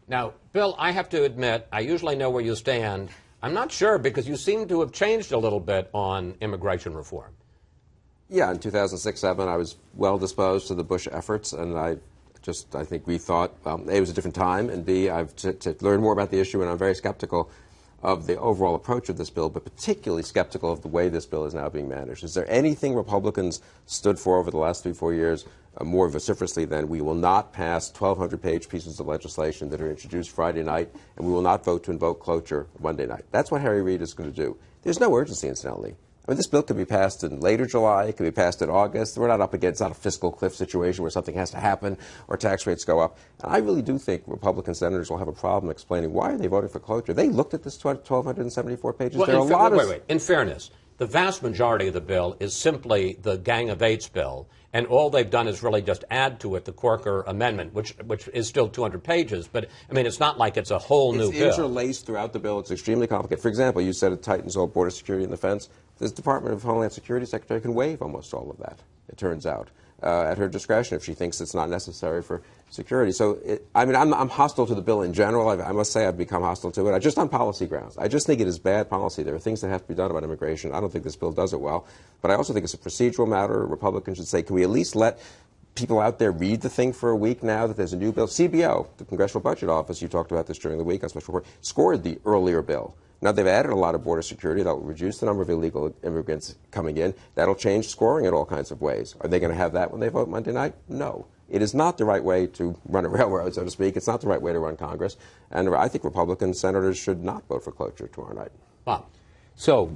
Now, Bill, I have to admit, I usually know where you stand. I'm not sure because you seem to have changed a little bit on immigration reform. Yeah, in 2006-07, I was well disposed to the Bush efforts, and I think we thought, A, it was a different time, and B, I've to learn more about the issue, and I'm very skeptical of the overall approach of this bill, but particularly skeptical of the way this bill is now being managed. Is there anything Republicans stood for over the last 3-4 years more vociferously than we will not pass 1,200-page pieces of legislation that are introduced Friday night, and we will not vote to invoke cloture Monday night? That's what Harry Reid is going to do. There's no urgency, incidentally. I mean, this bill could be passed in later July, it could be passed in August. We're not up against, it's not a fiscal cliff situation where something has to happen or tax rates go up. And I really do think Republican senators will have a problem explaining why are they voting for cloture. They looked at this 1,274 pages. Well, there are a lot of... Wait. In fairness, the vast majority of the bill is simply the Gang of Eights bill, and all they've done is really just add to it the Corker Amendment, which is still 200 pages. But, I mean, it's not like it's a whole new bill. It's interlaced throughout the bill. It's extremely complicated. For example, you said it tightens all border security and defense. The Department of Homeland Security Secretary can waive almost all of that, it turns out, at her discretion if she thinks it's not necessary for security. So, I'm hostile to the bill in general. I must say I've become hostile to it, just on policy grounds. I just think it is bad policy. There are things that have to be done about immigration. I don't think this bill does it well. But I also think it's a procedural matter. Republicans should say, can we at least let people out there read the thing for a week now that there's a new bill? CBO, the Congressional Budget Office, you talked about this during the week on special report, scored the earlier bill. Now, they've added a lot of border security. That will reduce the number of illegal immigrants coming in. That'll change scoring in all kinds of ways. Are they going to have that when they vote Monday night? No. It is not the right way to run a railroad, so to speak. It's not the right way to run Congress. And I think Republican senators should not vote for cloture tomorrow night. Bob. So